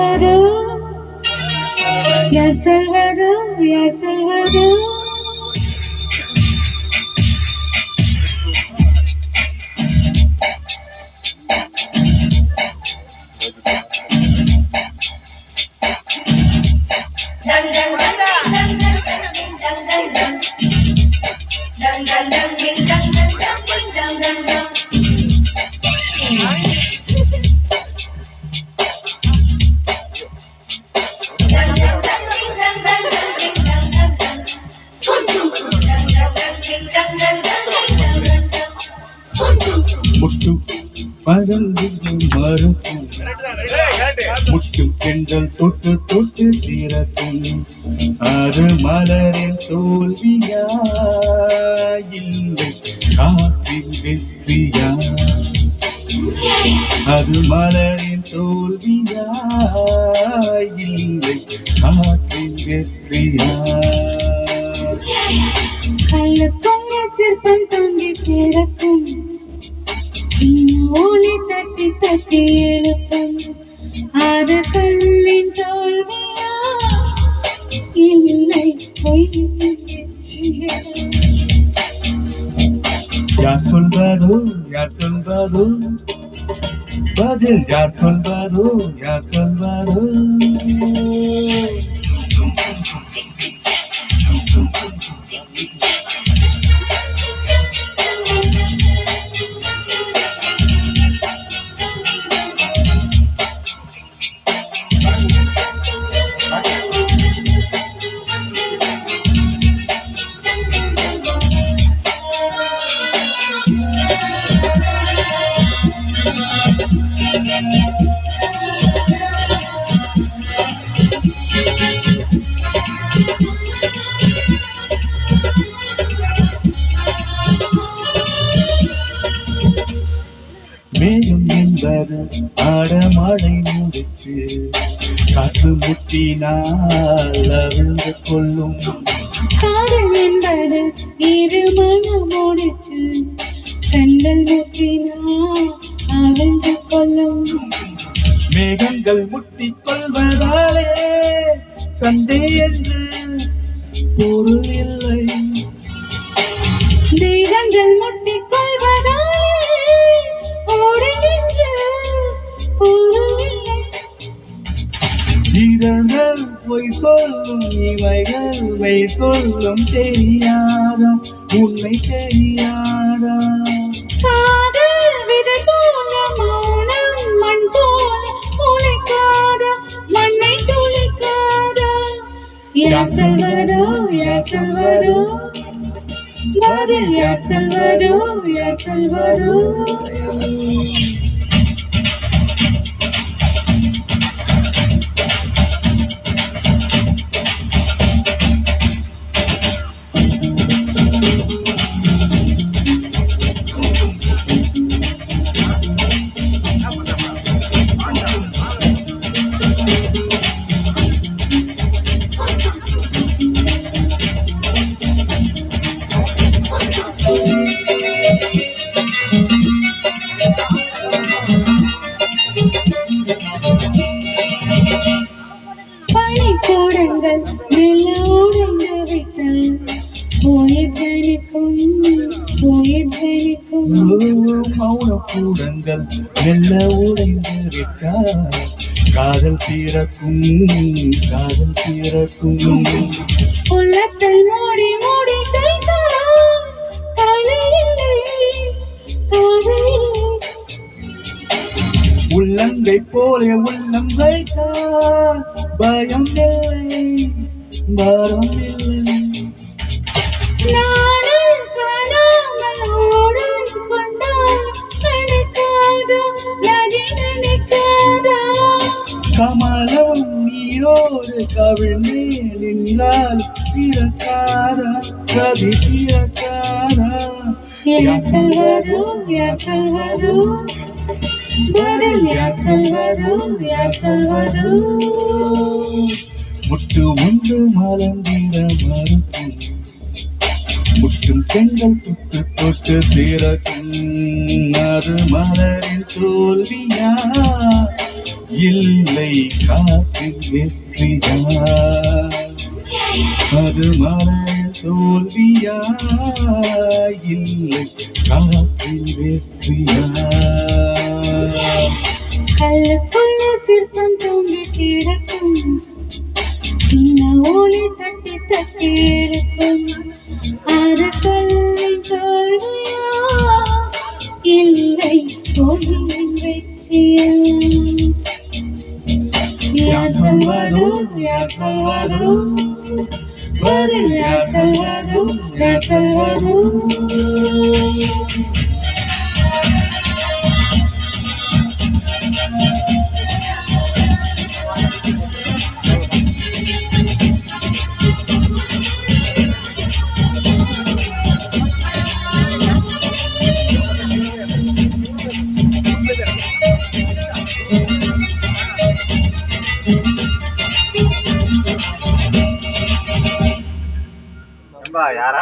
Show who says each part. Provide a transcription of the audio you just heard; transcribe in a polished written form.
Speaker 1: Salvador, ya Salvador, ya Salvador.
Speaker 2: முட்டு பரந்து மறுக்கும் முட்டும் பெண்கள் தொட்டு தொட்டு திறக்கும் அது மலரின் தோல்வியா இல்லை காற்றின் வெற்றியா அது மலரின் தோல்வியா இல்லை காற்றின் வெற்றியா
Speaker 1: கல்லுக்குள்ள சிற்பம் தொங்கி கிடக்கும் சின்ன ஒளி தட்டி தட்டி எழுப்பும் அது கல்லின் தோல்வியா இல்லை
Speaker 2: யார் சொல்வதோ யார் சொல்வதோ பதில் யார் சொல்வதோ யார் சொல்வதோ மேகம் என்பது ஆடமழை முடிச்சு காற்று முட்டினால் அவிழ்ந்து கொள்ளும்
Speaker 1: காதல் என்பது இரு மனம் முடிச்சு கண்கள் முட்டினால் அவிழ்ந்து கொள்ளும்
Speaker 2: மேகங்கள் முட்டிக் கொள்வதாலே சண்டை என்று பொருள் இல்லை
Speaker 1: தெய்வங்கள் முட்டிக் கொள்வதாலே ஓடுகின்ற பொருள் இல்லை
Speaker 2: இதழ்கள் பொய் சொல்லும் இவைகள் மெய் சொல்லும் தெரியாதா உண்மை தெரியாதா
Speaker 1: காதல் விதை போல மௌனம் மண் போல உழைக்காதா மண்ணை துளைக்காதா யார் சொல்வதோ யார் சொல்வதோ பதில் யார் சொல்வதோ யார் சொல்வதோ பனிக்கூடங்கள் மெல்ல உடைந்து விட்டால் உயிர் ஜனிக்கும் உயிர் ஜனிக்கும்
Speaker 2: மௌன கூடங்கள் மெல்ல உடைந்து விட்டால் காதல் பிறக்கும் காதல் பிறக்கும்
Speaker 1: உள்ளத்தை மூடி மூடி தைத்தால் காலையில்லை காலையில்லை
Speaker 2: உள்ளங்கை போல உள்ளம் வைத்தால் பயம் இல்லை பாரம் இல்லை
Speaker 1: நானும் காணாமல் ஓடும் கொண்டால் நினைக்காதா நதி நினைக்காதா
Speaker 2: கமலம் நீரோடு கவிழ்ந்தே நின்றால் பிறக்காதா கவி பிறக்காதா
Speaker 1: யார் சொல்வதோ யார் சொல்வதோ பதில் யார் சொல்வதோ யார் சொல்வதோ
Speaker 2: முட்டு ஒன்று மலர்ந்திட மறுக்கும் முட்டும் பெண்கள் தொட்டு தொட்டு திறக்கும் அது மலரின் தோல்வியா இல்லை காற்றில் வெற்றிதான், அது மலைய தோல்வியா? இல்லை காற்றில் வெற்றியா?
Speaker 1: கல்லுக்குள்ள சிற்பம் தூங்கி கிடக்கும், சின்ன ஒளி தட்டி தட்டி இருக்கும். அது கல்லின் தோல்வியா? இல்லை தோல்வியின் வெற்றியா? யார் சொல்வது, யார் சொல்வது, பதில் யார் சொல்வது, யார் சொல்வது?
Speaker 3: யாரா